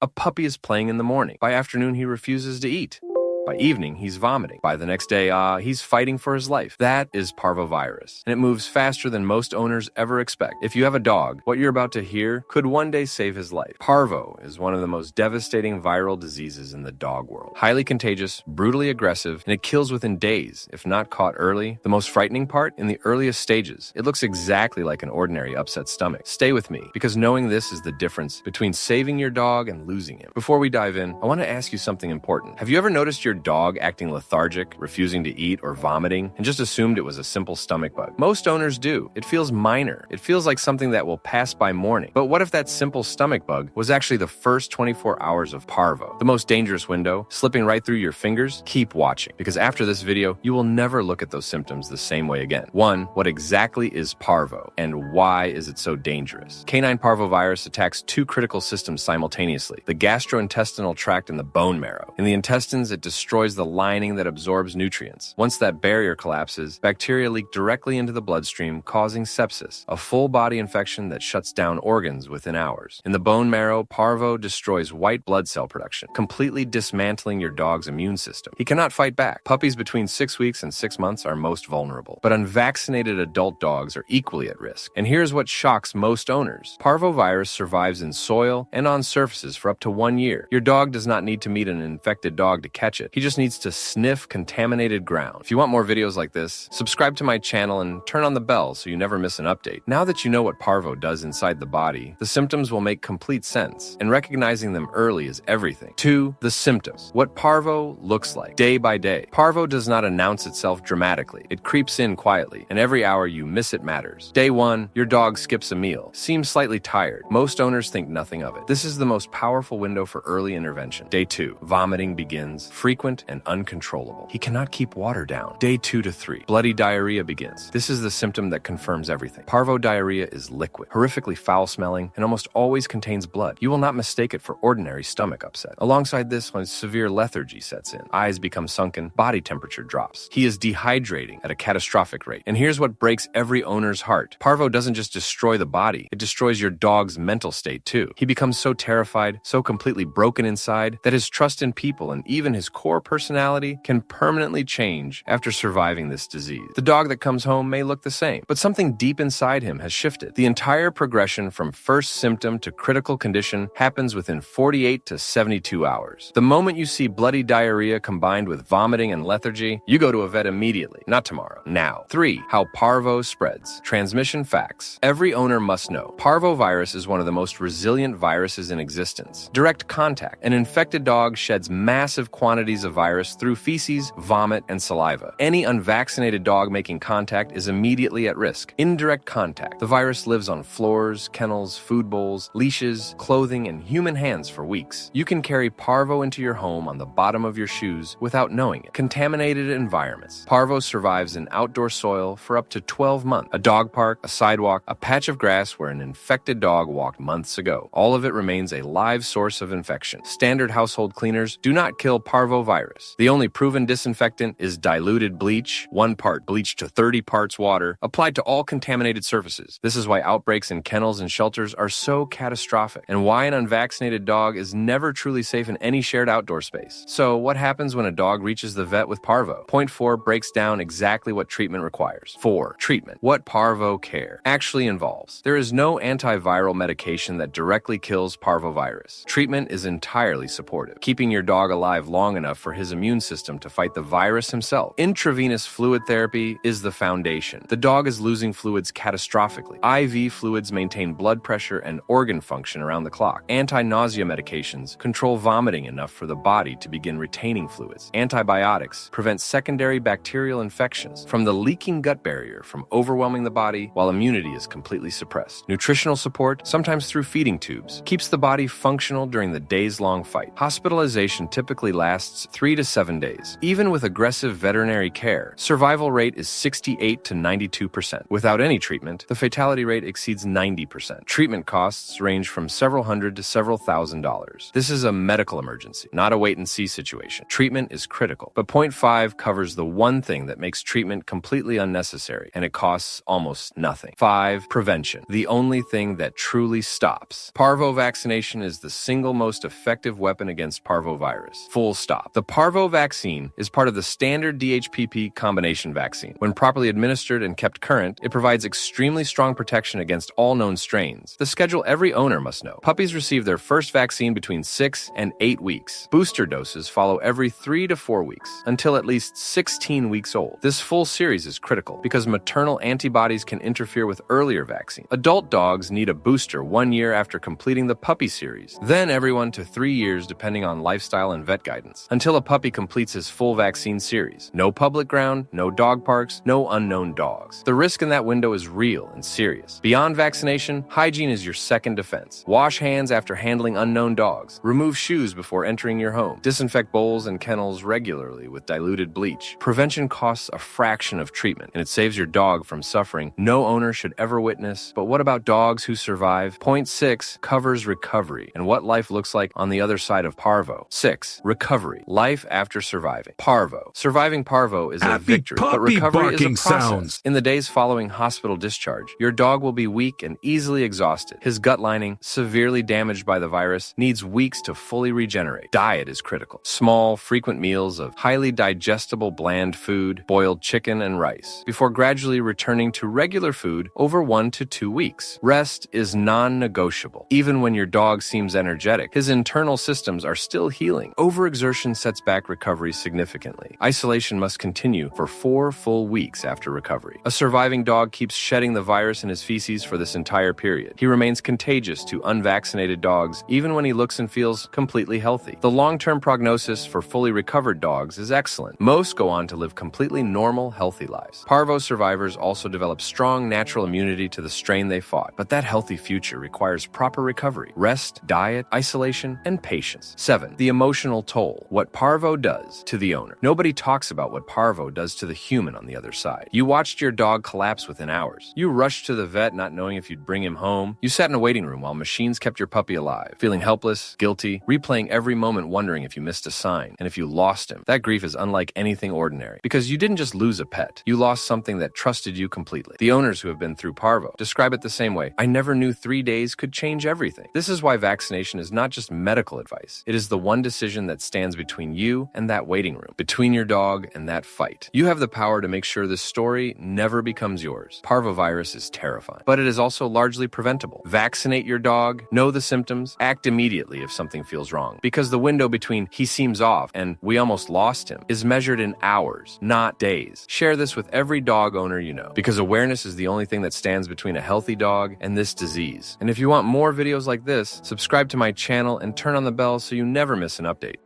A puppy is playing in the morning. By afternoon, he refuses to eat. By evening, he's vomiting. By the next day, he's fighting for his life. That is parvovirus, and it moves faster than most owners ever expect. If you have a dog, what you're about to hear could one day save his life. Parvo is one of the most devastating viral diseases in the dog world. Highly contagious, brutally aggressive, and it kills within days, if not caught early. The most frightening part, in the earliest stages, it looks exactly like an ordinary upset stomach. Stay with me, because knowing this is the difference between saving your dog and losing him. Before we dive in, I want to ask you something important. Have you ever noticed your dog acting lethargic, refusing to eat, or vomiting, and just assumed it was a simple stomach bug? Most owners do. It feels minor. It feels like something that will pass by morning. But what if that simple stomach bug was actually the first 24 hours of parvo? The most dangerous window, slipping right through your fingers? Keep watching, because after this video, you will never look at those symptoms the same way again. 1. What exactly is parvo, and why is it so dangerous? Canine parvovirus attacks two critical systems simultaneously: the gastrointestinal tract and the bone marrow. In the intestines, it destroys the lining that absorbs nutrients. Once that barrier collapses, bacteria leak directly into the bloodstream, causing sepsis, a full-body infection that shuts down organs within hours. In the bone marrow, parvo destroys white blood cell production, completely dismantling your dog's immune system. He cannot fight back. Puppies between 6 weeks and 6 months are most vulnerable, but unvaccinated adult dogs are equally at risk. And here's what shocks most owners. Parvovirus survives in soil and on surfaces for up to 1 year. Your dog does not need to meet an infected dog to catch it. He just needs to sniff contaminated ground. If you want more videos like this, subscribe to my channel and turn on the bell so you never miss an update. Now that you know what parvo does inside the body, the symptoms will make complete sense, and recognizing them early is everything. 2. The symptoms. What parvo looks like day by day. Parvo does not announce itself dramatically. It creeps in quietly, and every hour you miss it matters. Day 1, your dog skips a meal, seems slightly tired. Most owners think nothing of it. This is the most powerful window for early intervention. Day 2, vomiting begins, frequent and uncontrollable. He cannot keep water down. Day 2 to 3, bloody diarrhea begins. This is the symptom that confirms everything. Parvo diarrhea is liquid, horrifically foul-smelling, and almost always contains blood. You will not mistake it for ordinary stomach upset. Alongside this, when severe lethargy sets in, eyes become sunken, body temperature drops. He is dehydrating at a catastrophic rate. And here's what breaks every owner's heart. Parvo doesn't just destroy the body, it destroys your dog's mental state too. He becomes so terrified, so completely broken inside, that his trust in people and even his core personality can permanently change after surviving this disease. The dog that comes home may look the same, but something deep inside him has shifted. The entire progression from first symptom to critical condition happens within 48 to 72 hours. The moment you see bloody diarrhea combined with vomiting and lethargy, you go to a vet immediately, not tomorrow, now. 3. How parvo spreads. Transmission facts. Every owner must know. Parvovirus is one of the most resilient viruses in existence. Direct contact. An infected dog sheds massive quantities of virus through feces, vomit, and saliva. Any unvaccinated dog making contact is immediately at risk. Indirect contact. The virus lives on floors, kennels, food bowls, leashes, clothing, and human hands for weeks. You can carry parvo into your home on the bottom of your shoes without knowing it. Contaminated environments. Parvo survives in outdoor soil for up to 12 months. A dog park, a sidewalk, a patch of grass where an infected dog walked months ago. All of it remains a live source of infection. Standard household cleaners do not kill parvovirus. The only proven disinfectant is diluted bleach, 1 part bleach to 30 parts water, applied to all contaminated surfaces. This is why outbreaks in kennels and shelters are so catastrophic, and why an unvaccinated dog is never truly safe in any shared outdoor space. So what happens when a dog reaches the vet with parvo? Point 4 breaks down exactly what treatment requires. 4. Treatment. What parvo care actually involves. There is no antiviral medication that directly kills parvovirus. Treatment is entirely supportive, keeping your dog alive long enough for his immune system to fight the virus himself. Intravenous fluid therapy is the foundation. The dog is losing fluids catastrophically. IV fluids maintain blood pressure and organ function around the clock. Anti-nausea medications control vomiting enough for the body to begin retaining fluids. Antibiotics prevent secondary bacterial infections from the leaking gut barrier from overwhelming the body while immunity is completely suppressed. Nutritional support, sometimes through feeding tubes, keeps the body functional during the days-long fight. Hospitalization typically lasts first 3 to 7 days. Even with aggressive veterinary care, survival rate is 68 to 92%. Without any treatment, the fatality rate exceeds 90%. Treatment costs range from several hundred to several $1,000s. This is a medical emergency, not a wait-and-see situation. Treatment is critical, but point 5 covers the one thing that makes treatment completely unnecessary, and it costs almost nothing. 5. Prevention, the only thing that truly stops. Parvo vaccination is the single most effective weapon against parvovirus. Full stop. The Parvo vaccine is part of the standard DHPP combination vaccine. When properly administered and kept current, it provides extremely strong protection against all known strains. The schedule every owner must know. Puppies receive their first vaccine between 6 and 8 weeks. Booster doses follow every 3 to 4 weeks, until at least 16 weeks old. This full series is critical because maternal antibodies can interfere with earlier vaccine. Adult dogs need a booster 1 year after completing the puppy series, then everyone to 3 years depending on lifestyle and vet guidance, until a puppy completes his full vaccine series. No public ground, no dog parks, no unknown dogs. The risk in that window is real and serious. Beyond vaccination, hygiene is your second defense. Wash hands after handling unknown dogs. Remove shoes before entering your home. Disinfect bowls and kennels regularly with diluted bleach. Prevention costs a fraction of treatment, and it saves your dog from suffering no owner should ever witness. But what about dogs who survive? Point 6 covers recovery and what life looks like on the other side of Parvo. 6. Recovery. Life after surviving. Parvo. Surviving Parvo is a victory, but recovery is a process. In the days following hospital discharge, your dog will be weak and easily exhausted. His gut lining, severely damaged by the virus, needs weeks to fully regenerate. Diet is critical. Small, frequent meals of highly digestible, bland food, boiled chicken and rice, before gradually returning to regular food over 1 to 2 weeks. Rest is non-negotiable. Even when your dog seems energetic, his internal systems are still healing. Overexertion sets back recovery significantly. Isolation must continue for 4 full weeks after recovery. A surviving dog keeps shedding the virus in his feces for this entire period. He remains contagious to unvaccinated dogs even when he looks and feels completely healthy. The long-term prognosis for fully recovered dogs is excellent. Most go on to live completely normal, healthy lives. Parvo survivors also develop strong natural immunity to the strain they fought, but that healthy future requires proper recovery, rest, diet, isolation, and patience. 7. The emotional toll. What Parvo does to the owner. Nobody talks about what Parvo does to the human on the other side. You watched your dog collapse within hours. You rushed to the vet not knowing if you'd bring him home. You sat in a waiting room while machines kept your puppy alive, feeling helpless, guilty, replaying every moment wondering if you missed a sign and if you lost him. That grief is unlike anything ordinary because you didn't just lose a pet. You lost something that trusted you completely. The owners who have been through Parvo describe it the same way. I never knew 3 days could change everything. This is why vaccination is not just medical advice. It is the one decision that stands between you and that waiting room, between your dog and that fight. You have the power to make sure this story never becomes yours. Parvovirus is terrifying, but it is also largely preventable. Vaccinate your dog, know the symptoms, act immediately if something feels wrong, because the window between he seems off and we almost lost him is measured in hours, not days. Share this with every dog owner you know, because awareness is the only thing that stands between a healthy dog and this disease. And if you want more videos like this, subscribe to my channel and turn on the bell so you never miss an update.